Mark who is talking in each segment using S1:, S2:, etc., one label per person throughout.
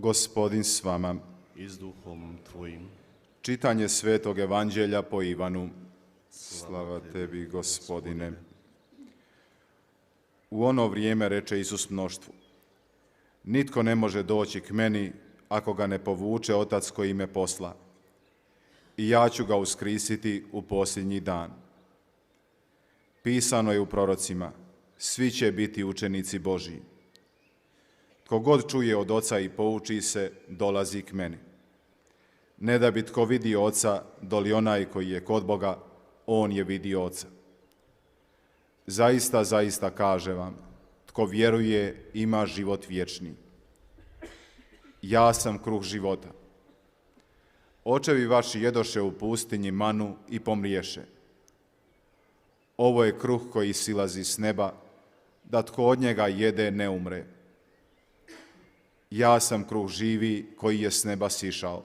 S1: Gospodin s vama.
S2: I s duhom tvojim.
S1: Čitanje Svetog Evanđelja po Ivanu. Slava tebi, Gospodine. U ono vrijeme reče Isus mnoštvu: Nitko ne može doći k meni ako ga ne povuče Otac koji me posla. I ja ću ga uskrisiti u posljednji dan. Pisano je u prorocima: svi će biti učenici Božji. Tko god čuje od Oca i pouči se, dolazi k meni. Ne da bi tko vidio Oca, doli onaj koji je kod Boga, on je vidio Oca. Zaista, zaista kažem vam, tko vjeruje ima život vječni. Ja sam kruh života. Očevi vaši jedoše u pustinji manu i pomriješe. Ovo je kruh koji silazi s neba, da tko od njega jede ne umre. Ja sam kruh živi koji je s neba sišao.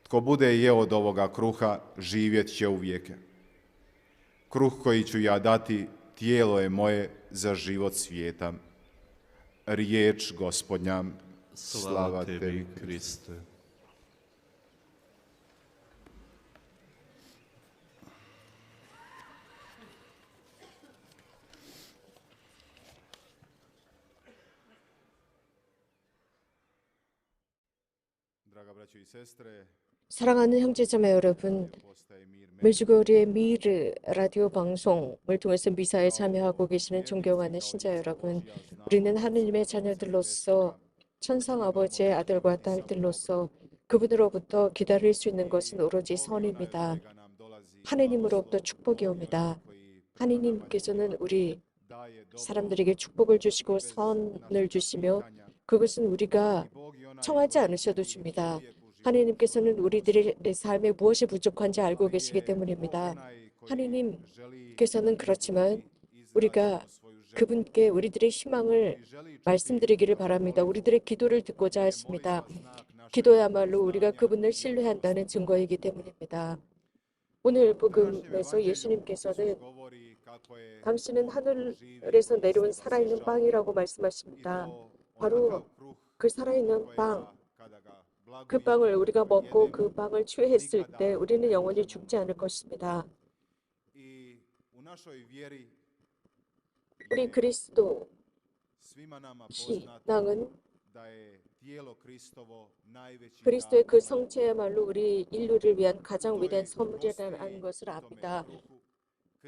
S1: Tko bude jeo od ovoga kruha, živjet će uvijeke. Kruh koji ću ja dati, tijelo je moje za život svijeta. Riječ Gospodnja.
S2: Slava tebi, Kriste.
S3: 사랑하는 형제자매 여러분, 메주거리의 미르 라디오 방송을 통해서 미사에 참여하고 계시는 존경하는 신자 여러분, 우리는 하느님의 자녀들로서 천상 아버지의 아들과 딸들로서 그분으로부터 기다릴 수 있는 것은 오로지 선입니다. 하느님으로부터 축복이 옵니다. 하느님께서는 우리 사람들에게 축복을 주시고 선을 주시며 그것은 우리가 청하지 않으셔도 줍니다. 하느님께서는 우리들의 삶에 무엇이 부족한지 알고 계시기 때문입니다. 하느님께서는 그렇지만 우리가 그분께 우리들의 희망을 말씀드리기를 바랍니다. 우리들의 기도를 듣고자 하십니다. 기도야말로 우리가 그분을 신뢰한다는 증거이기 때문입니다. 오늘 복음에서 예수님께서는 당신은 하늘에서 내려온 살아있는 빵이라고 말씀하십니다. 바로 그 살아있는 빵, 그 빵을 우리가 먹고 그 빵을 취했을 때 우리는 영원히 죽지 않을 것입니다. 우리 그리스도 신앙은 그리스도의 그 성체야말로 우리 인류를 위한 가장 위대한 선물이라는 것을 압니다.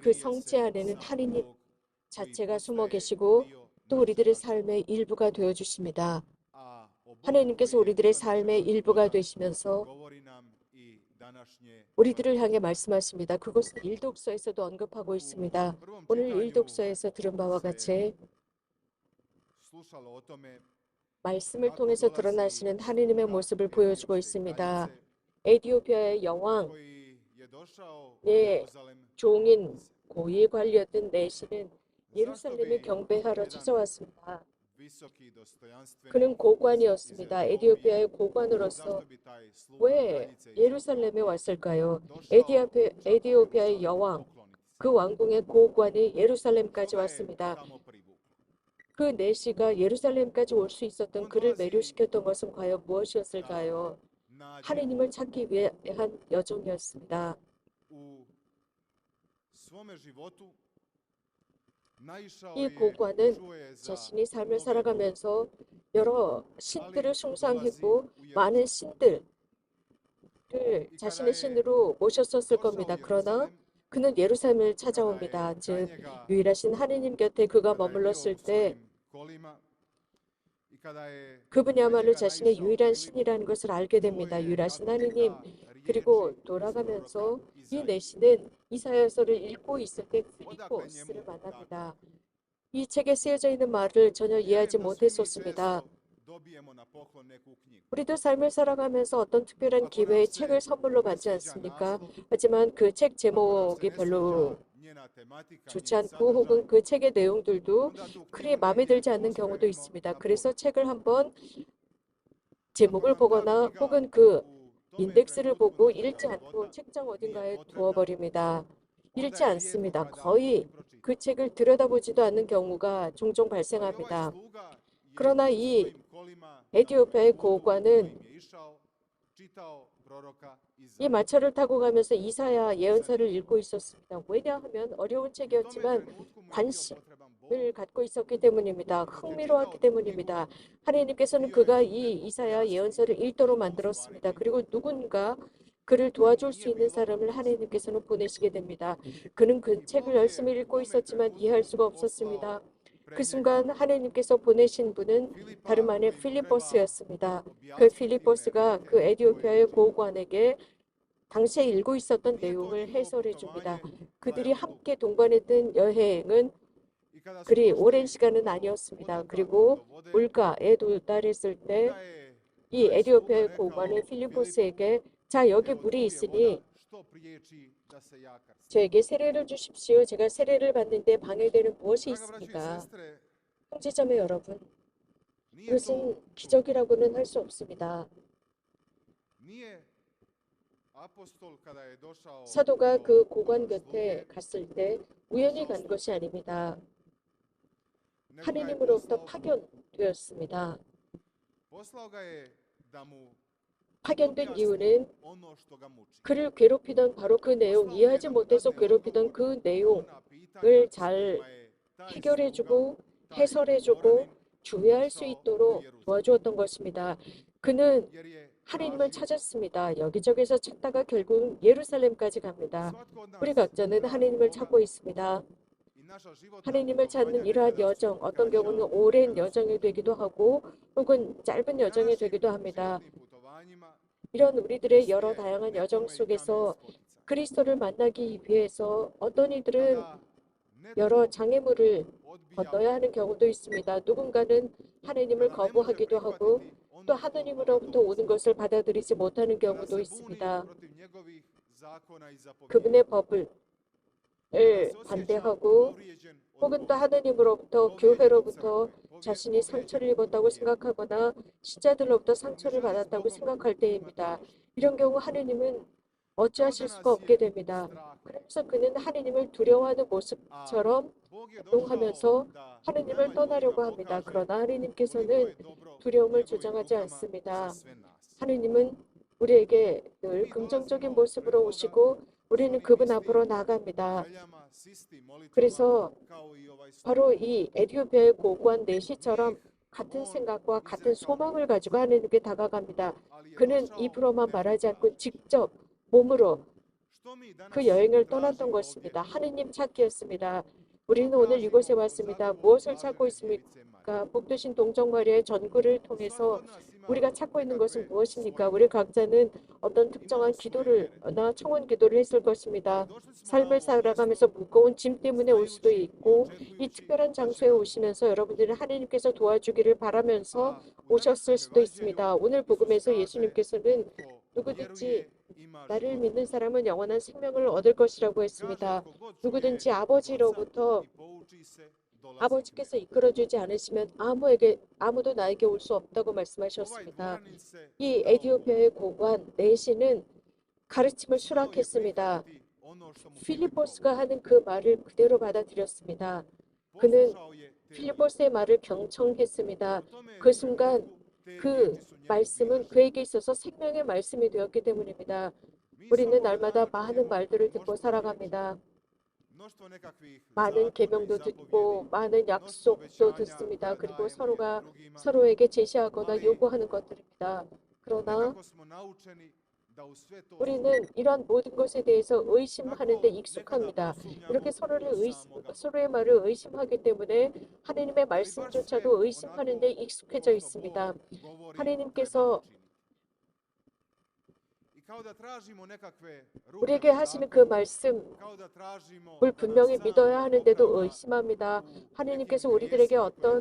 S3: 그 성체 안에는 하느님 자체가 숨어 계시고 또 우리들의 삶의 일부가 되어 주십니다. 하나님께서 우리들의 삶의 일부가 되시면서 우리들을 향해 말씀하십니다. 그것은 일독서에서도 언급하고 있습니다. 오늘 일독서에서 들은 바와 같이 말씀을 통해서 드러나시는 하느님의 모습을 보여주고 있습니다. 에티오피아의 여왕의 종인 고위 관리였던 내시는 예루살렘에 경배하러 찾아왔습니다. 그는 고관이었습니다. 에티오피아의 고관으로서 왜 예루살렘에 왔을까요? 에티오피아의 여왕, 그 왕궁의 고관이 예루살렘까지 왔습니다. 그 내시가 예루살렘까지 올 수 있었던 그를 매료시켰던 것은 과연 무엇이었을까요? 하느님을 찾기 위한 여정이었습니다. 이 고관은 자신이 삶을 살아가면서 여러 신들을 숭상했고 많은 신들을 자신의 신으로 모셨었을 겁니다. 그러나 그는 예루살렘을 찾아옵니다. 즉 유일하신 하느님 곁에 그가 머물렀을 때 그분이야말로 자신의 유일한 신이라는 것을 알게 됩니다. 유일하신 하느님. 그리고 돌아가면서 이 내시는 이사야서를 읽고 있을 때 필리포스를 만납니다. 이 책에 쓰여져 있는 말을 전혀 이해하지 못했었습니다. 우리도 삶을 살아가면서 어떤 특별한 기회에 책을 선물로 받지 않습니까? 하지만 그 책 제목이 별로 좋지 않고 혹은 그 책의 내용들도 그리 마음에 들지 않는 경우도 있습니다. 그래서 책을 한번 제목을 보거나 혹은 그 인덱스를 보고 읽지 않고 책장 어딘가에 두어버립니다. 읽지 않습니다. 거의 그 책을 들여다보지도 않는 경우가 종종 발생합니다. 그러나 이 에티오피아의 고관은 이 마차를 타고 가면서 이사야 예언서를 읽고 있었습니다. 왜냐하면 어려운 책이었지만 관심을 갖고 있었기 때문입니다. 흥미로웠기 때문입니다. 하나님께서는 그가 이 이사야 예언서를 읽도록 만들었습니다. 그리고 누군가 그를 도와줄 수 있는 사람을 하나님께서는 보내시게 됩니다. 그는 그 책을 열심히 읽고 있었지만 이해할 수가 없었습니다. 그 순간 하나님께서 보내신 분은 다름 아닌 필리포스였습니다. 그 필리포스가 그 에티오피아의 고관에게 당시에 읽고 있었던 내용을 해설해 줍니다. 그들이 함께 동반했던 여행은 그리 오랜 시간은 아니었습니다. 그리고 물가에 도달했을 때 이 에티오피아의 고관은 필리포스에게 자, 여기 물이 있으니 저에게 세례를 주십시오. 제가 세례를 받는데 방해되는 무엇이 있습니까? 형제자매 여러분, 이것은 기적이라고는 할 수 없습니다. 사도가 그 고관 곁에 갔을 때 우연히 간 것이 아닙니다. 하느님으로부터 파견되었습니다. 파견된 이유는 그를 괴롭히던 바로 그 내용, 이해하지 못해서 괴롭히던 그 내용을 잘 해결해주고 해설해주고 주의할 수 있도록 도와주었던 것입니다. 그는 하나님을 찾았습니다. 여기저기서 찾다가 결국 예루살렘까지 갑니다. 우리 각자는 하나님을 찾고 있습니다. 하나님을 찾는 이러한 여정, 어떤 경우는 오랜 여정이 되기도 하고 혹은 짧은 여정이 되기도 합니다. 이런 우리들의 여러 다양한 여정 속에서 그리스도를 만나기 위해서 어떤 이들은 여러 장애물을 건너야 하는 경우도 있습니다. 누군가는 하나님을 거부하기도 하고 또 하나님으로부터 오는 것을 받아들이지 못하는 경우도 있습니다. 그분의 법을 반대하고 혹은 또 하나님으로부터 교회로부터 자신이 상처를 입었다고 생각하거나 신자들로부터 상처를 받았다고 생각할 때입니다. 이런 경우 하나님은 어찌하실 수가 없게 됩니다. 그래서 그는 하나님을 두려워하는 모습처럼 행동하면서 하나님을 떠나려고 합니다. 그러나 하나님께서는 두려움을 조장하지 않습니다. 하나님은 우리에게 늘 긍정적인 모습으로 오시고 우리는 그분 앞으로 나아갑니다. 그래서 바로 이 에티오피아의 고관 내시처럼 같은 생각과 같은 소망을 가지고 하나님께 다가갑니다. 그는 입으로만 말하지 않고 직접 몸으로 그 여행을 떠났던 것입니다. 하느님 찾기였습니다. 우리는 오늘 이곳에 왔습니다. 무엇을 찾고 있습니까? 복되신 동정 마리아의 전구를 통해서 우리가 찾고 있는 것은 무엇입니까? 우리 각자는 어떤 특정한 기도나 청원 기도를 했을 것입니다. 삶을 살아가면서 무거운 짐 때문에 올 수도 있고 이 특별한 장소에 오시면서 여러분들은 하나님께서 도와주기를 바라면서 오셨을 수도 있습니다. 오늘 복음에서 예수님께서는 누구든지 나를 믿는 사람은 영원한 생명을 얻을 것이라고 했습니다. 누구든지 아버지께서 이끌어주지 않으시면 아무도 나에게 올 수 없다고 말씀하셨습니다. 이 에티오피아의 고관 내시는 가르침을 수락했습니다. 필리포스가 하는 그 말을 그대로 받아들였습니다. 그는 필리포스의 말을 경청했습니다. 그 순간 그 말씀은 그에게 있어서 생명의 말씀이 되었기 때문입니다. 우리는 날마다 많은 말들을 듣고 살아갑니다. 많은 계명도 듣고 많은 약속도 듣습니다. 그리고 서로가 서로에게 제시하거나 요구하는 것들입니다. 그러나 우리는 이런 모든 것에 대해서 의심하는 데 익숙합니다. 이렇게 서로의 말을 의심하기 때문에 하나님의 말씀조차도 의심하는 데 익숙해져 있습니다. 하나님께서 우리에게 하시는 그 말씀을 분명히 믿어야 하는데도 의심합니다. 하나님께서 우리들에게 어떤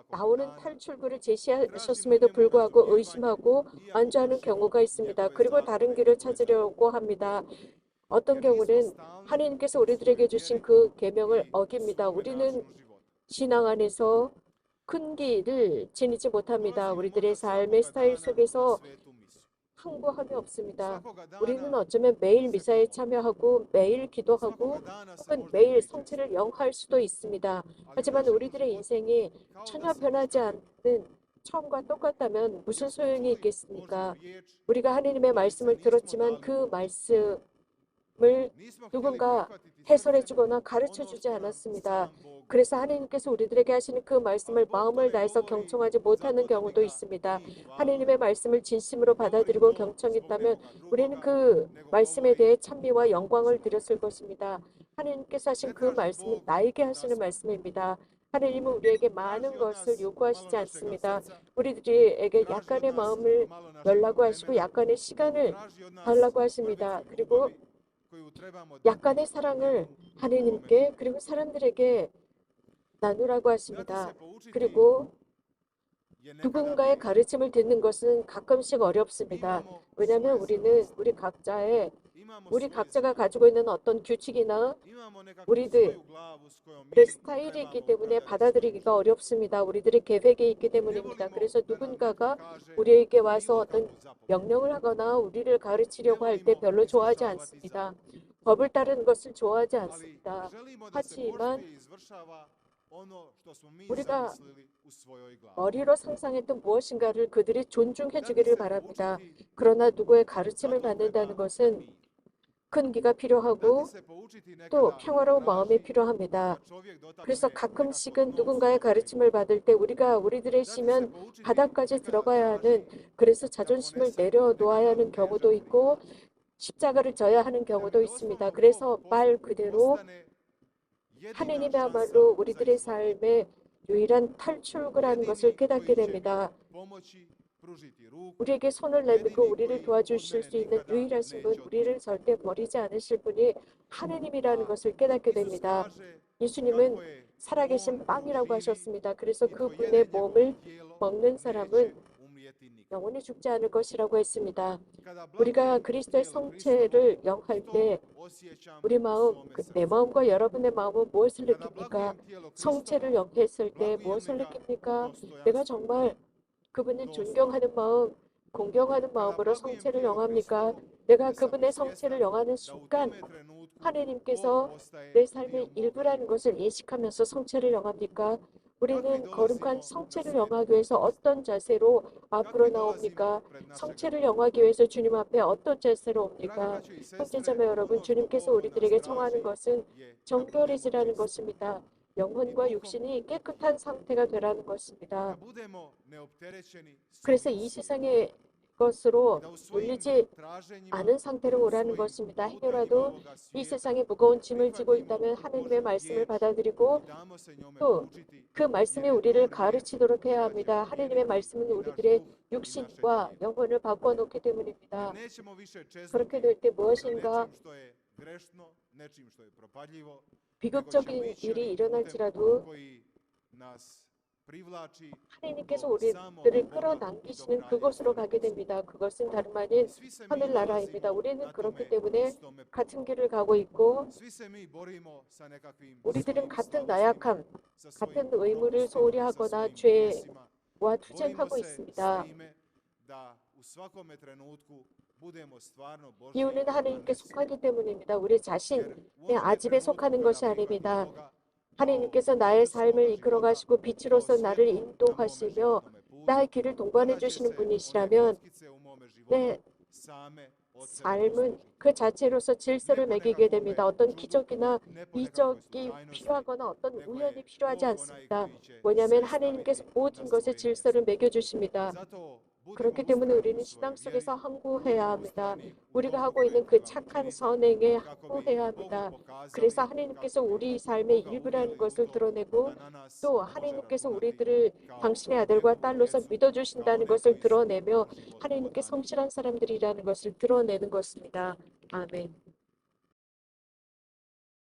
S3: 나오는 탈출구를 제시하셨음에도 불구하고 의심하고 안주하는 경우가 있습니다. 그리고 다른 길을 찾으려고 합니다. 어떤 경우는 하나님께서 우리들에게 주신 그 계명을 어깁니다. 우리는 신앙 안에서 큰 길을 지니지 못합니다. 우리들의 삶의 스타일 속에서 항구함이 없습니다. 우리는 어쩌면 매일 미사에 참여하고 매일 기도하고 혹은 매일 성체를 영화할 수도 있습니다. 하지만 우리들의 인생이 전혀 변하지 않는 처음과 똑같다면 무슨 소용이 있겠습니까? 우리가 하나님의 말씀을 들었지만 그 말씀을 누군가 해설해 주거나 가르쳐 주지 않았습니다. 그래서 하나님께서 우리들에게 하시는 그 말씀을 마음을 다해서 경청하지 못하는 경우도 있습니다. 하나님의 말씀을 진심으로 받아들이고 경청했다면 우리는 그 말씀에 대해 찬미와 영광을 드렸을 것입니다. 하나님께서 하신 그 말씀은 나에게 하시는 말씀입니다. 하나님은 우리에게 많은 것을 요구하시지 않습니다. 우리들에게 약간의 마음을 열라고 하시고 약간의 시간을 달라고 하십니다. 그리고 약간의 사랑을 하나님께 그리고 사람들에게 나누라고 하십니다. 그리고 누군가의 가르침을 듣는 것은 가끔씩 어렵습니다. 왜냐하면 우리는 우리 각자가 가지고 있는 어떤 규칙이나 우리들의 스타일이 있기 때문에 받아들이기가 어렵습니다. 우리들의 계획이 있기 때문입니다. 그래서 누군가가 우리에게 와서 어떤 명령을 하거나 우리를 가르치려고 할 때 별로 좋아하지 않습니다. 법을 따르는 것을 좋아하지 않습니다. 하지만 우리가 머리로 상상했던 무엇인가를 그들이 존중해 주기를 바랍니다. 그러나 누구의 가르침을 받는다는 것은 큰 기가 필요하고 또 평화로운 마음이 필요합니다. 그래서 가끔씩은 누군가의 가르침을 받을 때 우리가 우리들의 심연 바닥까지 들어가야 하는, 그래서 자존심을 내려놓아야 하는 경우도 있고 십자가를 져야 하는 경우도 있습니다. 그래서 말 그대로 하느님이야말로 우리들의 삶의 유일한 탈출구라는 것을 깨닫게 됩니다. 우리에게 손을 내밀고 우리를 도와주실 수 있는 유일하신 분, 우리를 절대 버리지 않으실 분이 하느님이라는 것을 깨닫게 됩니다. 예수님은 살아계신 빵이라고 하셨습니다. 그래서 그분의 몸을 먹는 사람은 영원히 죽지 않을 것이라고 했습니다. 우리가 그리스도의 성체를 영할 때 우리 마음, 내 마음과 여러분의 마음은 무엇을 느낍니까? 성체를 영했을 때 무엇을 느낍니까? 내가 정말 그분을 존경하는 마음, 공경하는 마음으로 성체를 영합니까? 내가 그분의 성체를 영하는 순간 하나님께서 내 삶의 일부라는 것을 인식하면서 성체를 영합니까? 우리는 거룩한 성체를 영하기 위해서 어떤 자세로 앞으로 나옵니까? 성체를 영하기 위해서 주님 앞에 어떤 자세로 옵니까? 형제자매 여러분, 주님께서 우리들에게 청하는 것은 정결해지라는 것입니다. 영혼과 육신이 깨끗한 상태가 되라는 것입니다. 그래서 이 세상의 것으로 물리지 않은 상태로 오라는 것입니다. 행여라도 이 세상에 무거운 짐을 지고 있다면 하나님의 말씀을 받아들이고 또 그 말씀이 우리를 가르치도록 해야 합니다. 하나님의 말씀은 우리들의 육신과 영혼을 바꿔놓기 때문입니다. 그렇게 될 때 무엇인가 비극적인 일이 일어날지라도 하나님께서 우리들을 끌어당기시는 그곳으로 가게 됩니다. 그것은 다름 아닌 하늘나라입니다. 우리는 그렇기 때문에 같은 길을 가고 있고 우리들은 같은 나약함, 같은 의무를 소홀히 하거나 죄와 투쟁하고 있습니다. 이유는 하나님께 속하기 때문입니다. 우리 자신의 아집에 속하는 것이 아닙니다. 하나님께서 나의 삶을 이끌어 가시고 빛으로서 나를 인도하시며 나의 길을 동반해 주시는 분이시라면 내 삶은 그 자체로서 질서를 매기게 됩니다. 어떤 기적이나 이적이 필요하거나 어떤 우연이 필요하지 않습니다. 뭐냐면 하나님께서 모든 것에 질서를 매겨주십니다. 그렇기 때문에 우리는 신앙 속에서 항구해야 합니다. 우리가 하고 있는 그 착한 선행에 항구해야 합니다. 그래서 하나님께서 우리 삶의 일부라는 것을 드러내고 또 하나님께서 우리들을 당신의 아들과 딸로서 믿어주신다는 것을 드러내며 하나님께 성실한 사람들이라는 것을 드러내는 것입니다. 아멘.